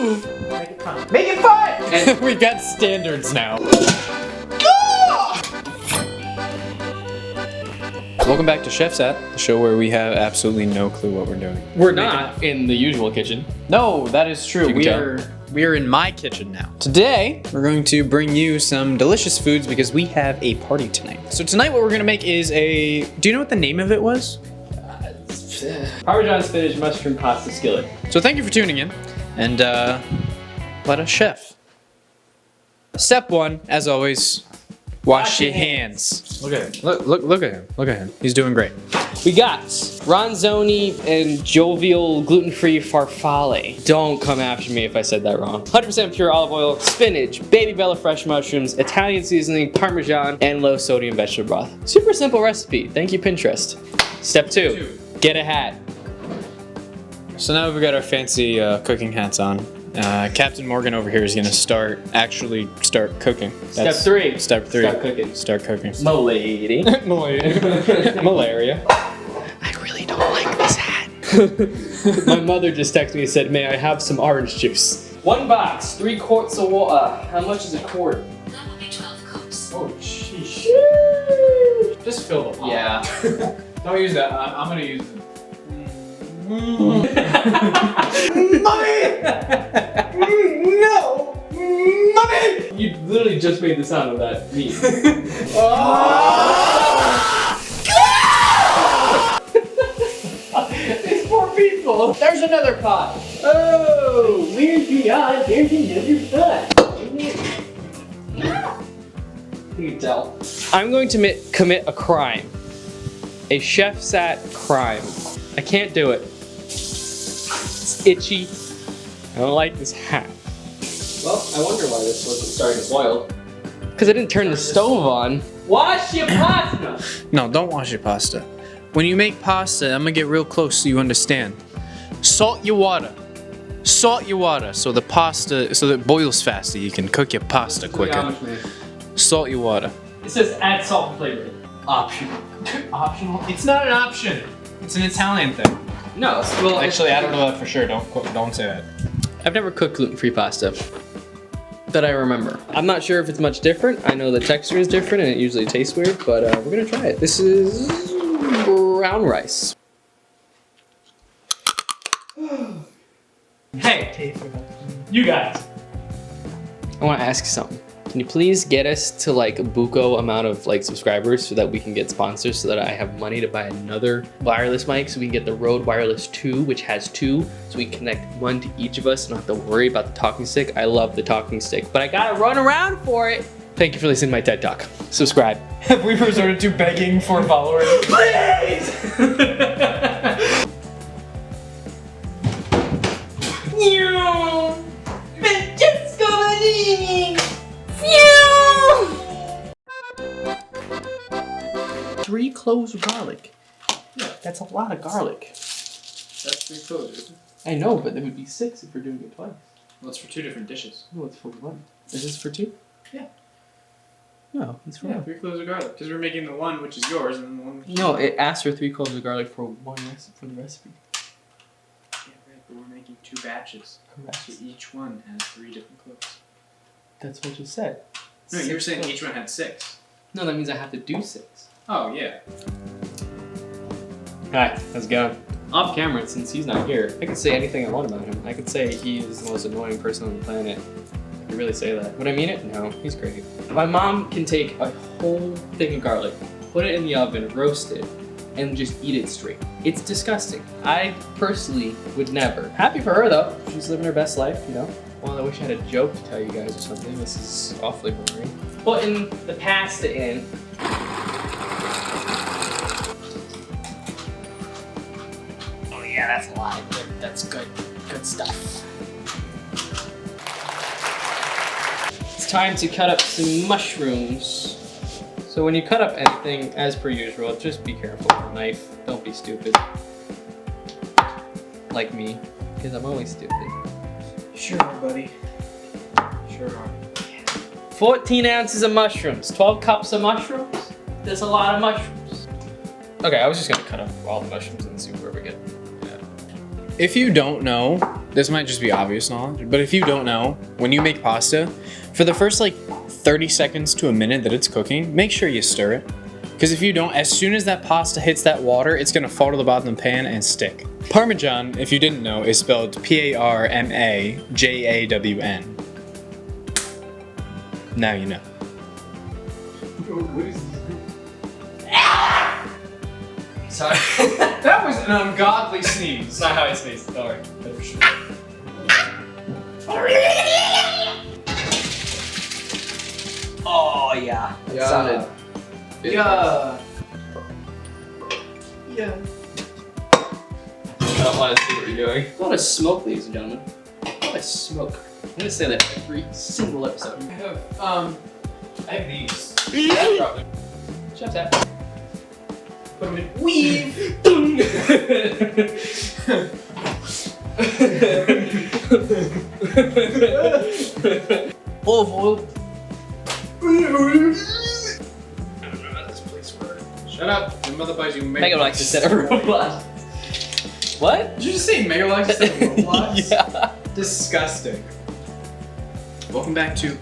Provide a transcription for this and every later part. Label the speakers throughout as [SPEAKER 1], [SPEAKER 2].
[SPEAKER 1] Make it fun. Make it fun!
[SPEAKER 2] And we got standards now. Welcome back to Shef Satt, the show where we have absolutely no clue what we're doing.
[SPEAKER 3] We're not in the usual kitchen.
[SPEAKER 2] No, that is true. We are in my kitchen now. Today, we're going to bring you some delicious foods because we have a party tonight. So tonight what we're gonna make is a, do you know what the name of it was?
[SPEAKER 3] ParmaJAWN spinach mushroom pasta skillet.
[SPEAKER 2] So thank you for tuning in, and let us chef. Step one, as always, wash your hands. Look at him. Look at him. Look at him. He's doing great.
[SPEAKER 3] We got ronzoni and jovial gluten-free farfalle. Don't come after me if I said that wrong. 100% pure olive oil, spinach, baby bella fresh mushrooms, Italian seasoning, parmesan, and low sodium vegetable broth. Super simple recipe. Thank you, Pinterest. Step two, get a hat.
[SPEAKER 2] So now we've got our fancy cooking hats on. Captain Morgan over here is gonna start cooking.
[SPEAKER 3] Step three.
[SPEAKER 2] Step three.
[SPEAKER 3] Start cooking.
[SPEAKER 2] Start cooking.
[SPEAKER 3] Milady.
[SPEAKER 2] Malaria.
[SPEAKER 3] I really don't like this hat. My mother just texted me and said, may I have some orange juice? 1 box, 3 quarts of water. How much is a quart?
[SPEAKER 4] That will be 12 cups.
[SPEAKER 2] Oh, sheesh. Just fill the pot.
[SPEAKER 3] Yeah.
[SPEAKER 2] Don't use that. I'm gonna use it.
[SPEAKER 1] Mommy! No! Mommy!
[SPEAKER 3] You literally just made the sound of that meat. These poor people. There's another pot. Oh, where's the odds? There's another pot. You can tell. I'm going to commit a crime. A Shef Satt crime. I can't do it. It's itchy. I don't like this hat. Well, I wonder why this wasn't starting to boil. Because I didn't turn the stove on. Wash your pasta!
[SPEAKER 2] No, don't wash your pasta. When you make pasta, I'm gonna get real close so you understand. Salt your water. Salt your water so the pasta, so that it boils faster. You can cook your pasta quicker. Salt your water.
[SPEAKER 3] It says add salt and flavor. Optional. Optional?
[SPEAKER 2] It's not an option. It's an Italian thing.
[SPEAKER 3] No, well,
[SPEAKER 2] Actually, I don't know that for sure. Don't say that.
[SPEAKER 3] I've never cooked gluten-free pasta that I remember. I'm not sure if it's much different. I know the texture is different and it usually tastes weird, but we're gonna try it. This is brown rice. Hey, you guys. I want to ask you something. Can you please get us to like a buco amount of like subscribers so that we can get sponsors so that I have money to buy another wireless mic so we can get the Rode Wireless 2, which has 2, so we can connect 1 to each of us and not have to worry about the talking stick. I love the talking stick, but I gotta run around for it. Thank you for listening to my TED Talk. Subscribe.
[SPEAKER 2] Have we resorted to begging for followers?
[SPEAKER 3] Please! Francesco Manini! 3 cloves of garlic. Yeah, that's a lot of garlic.
[SPEAKER 2] That's 3 cloves, isn't it?
[SPEAKER 3] I know, but there would be 6 if we're doing it twice.
[SPEAKER 2] Well, it's for 2 different dishes.
[SPEAKER 3] No, it's for 1. Is this for 2?
[SPEAKER 2] Yeah.
[SPEAKER 3] No, it's for 1.
[SPEAKER 2] 3 cloves of garlic. Because we're making the one which is yours and then the one which is
[SPEAKER 3] No, it asks for 3 cloves of garlic for the recipe.
[SPEAKER 2] Yeah, right, but we're making 2 batches.
[SPEAKER 3] Correct.
[SPEAKER 2] So each one has 3 different cloves.
[SPEAKER 3] That's what you said.
[SPEAKER 2] No, you were saying
[SPEAKER 3] cloves.
[SPEAKER 2] each one had 6.
[SPEAKER 3] No, that means I have to do 6.
[SPEAKER 2] Oh, yeah.
[SPEAKER 3] Hi, how's it going? Off camera, since he's not here, I could say anything I want about him. I could say he is the most annoying person on the planet. I could really say that. Would I mean it? No, he's great. My mom can take a whole thing of garlic, put it in the oven, roast it, and just eat it straight. It's disgusting. I personally would never. Happy for her though. She's living her best life, you know? Well, I wish I had a joke to tell you guys or something. This is awfully boring. Putting the pasta in. Oh yeah, that's a lot. That's good. Good stuff. It's time to cut up some mushrooms. So when you cut up anything, as per usual, just be careful with a knife. Don't be stupid. Like me, because I'm always stupid.
[SPEAKER 2] Sure, buddy. Sure are.
[SPEAKER 3] 14 ounces of mushrooms, 12 cups of mushrooms. There's a lot of mushrooms. Okay, I was just gonna cut up all the mushrooms and see where we get.
[SPEAKER 2] If you don't know, this might just be obvious knowledge, but if you don't know, when you make pasta, for the first like 30 seconds to a minute that it's cooking, make sure you stir it. Because if you don't, as soon as that pasta hits that water, it's gonna fall to the bottom of the pan and stick. Parmesan, if you didn't know, is spelled P-A-R-M-A-J-A-W-N. Now you know.
[SPEAKER 3] Sorry.
[SPEAKER 2] That was an ungodly sneeze.
[SPEAKER 3] It's not how I sneeze. Don't worry.
[SPEAKER 1] Oh yeah. It sounded.
[SPEAKER 2] Yeah.
[SPEAKER 3] Yeah. I don't want to see what you're doing. I want to smoke, ladies and gentlemen. I want to smoke. I'm gonna say that every single episode.
[SPEAKER 2] I have these.
[SPEAKER 3] Chef Satt.
[SPEAKER 2] Put them in. Weave!
[SPEAKER 3] Olive oil.
[SPEAKER 2] Shut up. Your mother buys you
[SPEAKER 3] Megalox instead of Roblox. What?
[SPEAKER 2] Did you just say Megalox instead of Roblox?
[SPEAKER 3] Yeah.
[SPEAKER 2] Disgusting. Welcome back to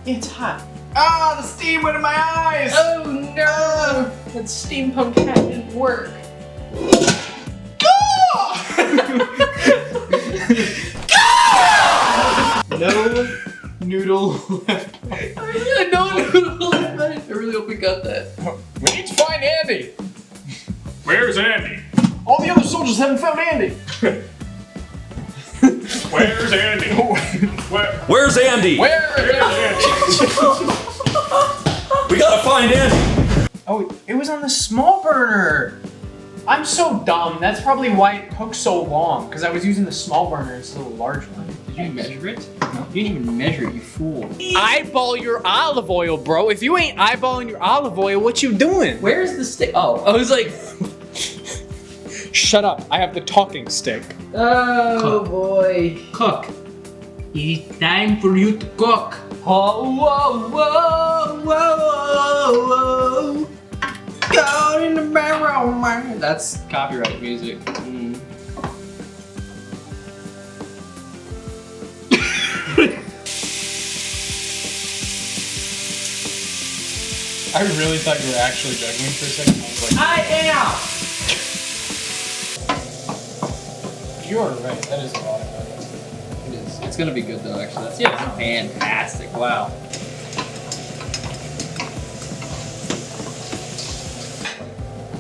[SPEAKER 2] It's Hot. Ah, the steam went in my eyes!
[SPEAKER 3] Oh no! That steampunk hat didn't work.
[SPEAKER 2] No noodle left.
[SPEAKER 3] No noodle. I really hope we got that.
[SPEAKER 2] We need to find Andy.
[SPEAKER 5] Where's Andy?
[SPEAKER 2] All the other soldiers haven't found Andy.
[SPEAKER 5] Where's Andy?
[SPEAKER 6] Where's Andy?
[SPEAKER 2] Where?
[SPEAKER 6] We gotta find Andy.
[SPEAKER 2] Oh, it was on the small burner. I'm so dumb. That's probably why it took so long, because I was using the small burner instead of the large one.
[SPEAKER 3] Did you measure it? No. You didn't even measure it, you fool.
[SPEAKER 2] Eyeball your olive oil, bro. If you ain't eyeballing your olive oil, what you doing?
[SPEAKER 3] Where's the stick? Oh, I was like,
[SPEAKER 2] Shut up. I have the talking stick.
[SPEAKER 3] oh boy.
[SPEAKER 1] Cook. It's time for you to cook.
[SPEAKER 3] Oh, whoa, whoa, whoa, whoa. Down in the barrel, man. That's copyright music.
[SPEAKER 2] I really thought you were actually juggling for a second. I was like,
[SPEAKER 1] I am.
[SPEAKER 2] you are right. That is a lot of butter.
[SPEAKER 3] It is. It's gonna be good though, actually. That's fantastic. Wow.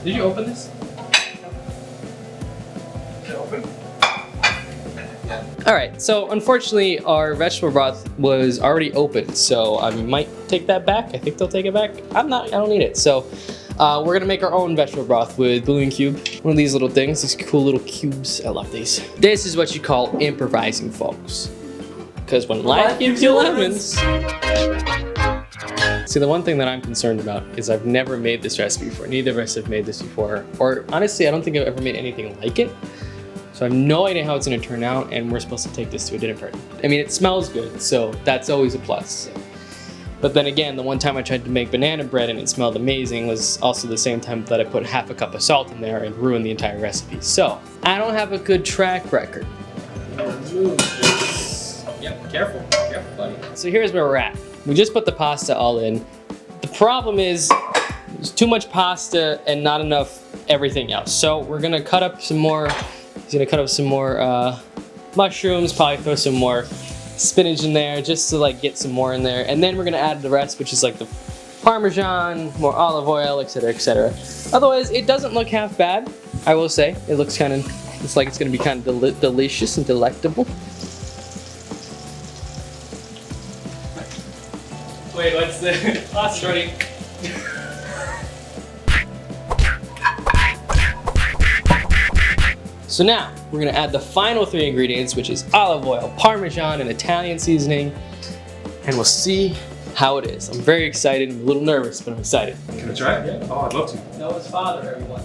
[SPEAKER 3] Did you open this?
[SPEAKER 2] Is it open?
[SPEAKER 3] Alright, so unfortunately our vegetable broth was already open, so I might take that back. I think they'll take it back. I don't need it. So we're gonna make our own vegetable broth with bouillon cube. One of these little things, these cool little cubes. I love these. This is what you call improvising, folks. Because when life gives you lemons. See, the one thing that I'm concerned about is I've never made this recipe before. Neither of us have made this before. Or honestly, I don't think I've ever made anything like it. So I have no idea how it's gonna turn out, and we're supposed to take this to a dinner party. I mean, it smells good, so that's always a plus. But then again, the one time I tried to make banana bread and it smelled amazing was also the same time that I put half a cup of salt in there and ruined the entire recipe. So, I don't have a good track record. Yep, careful, buddy. So here's where we're at. We just put the pasta all in. The problem is, there's too much pasta and not enough everything else. So we're gonna cut up some more. He's gonna cut up some more mushrooms, probably throw some more spinach in there just to like get some more in there. And then we're gonna add the rest, which is like the Parmesan, more olive oil, etc., etc. Otherwise, it doesn't look half bad, I will say. It looks kind of, it's like it's gonna be kind of delicious and delectable. Wait, what's the pasta ready? So now, we're gonna add the final 3 ingredients, which is olive oil, Parmesan, and Italian seasoning, and we'll see how it is. I'm very excited, I'm a little nervous, but I'm excited.
[SPEAKER 5] Can I try it? Yeah. Oh, I'd love to.
[SPEAKER 3] Noah's father, everyone.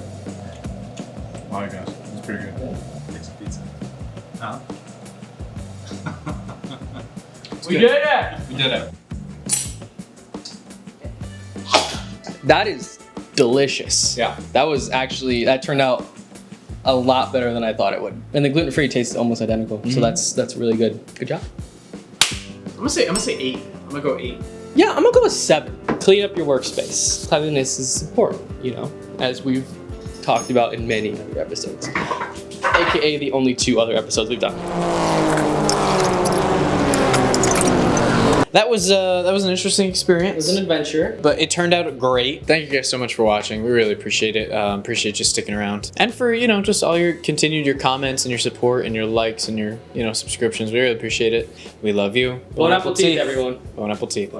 [SPEAKER 5] Oh my gosh, it's pretty good. It's pizza. Huh?
[SPEAKER 3] We did it!
[SPEAKER 5] We did it.
[SPEAKER 3] That is delicious.
[SPEAKER 5] Yeah.
[SPEAKER 3] That was actually, that turned out a lot better than I thought it would. And the gluten-free tastes almost identical. So that's really good. Good job.
[SPEAKER 2] I'm gonna say 8. I'm gonna go 8.
[SPEAKER 3] Yeah, I'm gonna go with 7. Clean up your workspace. Cleanliness is important, you know, as we've talked about in many other episodes. AKA the only 2 other episodes we've done.
[SPEAKER 2] That was an interesting experience.
[SPEAKER 3] It was an adventure.
[SPEAKER 2] But it turned out great. Thank you guys so much for watching. We really appreciate it. Appreciate you sticking around. And for, you know, just all your comments and your support and your likes and your, you know, subscriptions. We really appreciate it. We love you.
[SPEAKER 3] Bon appetit, everyone.
[SPEAKER 2] Bon appetit.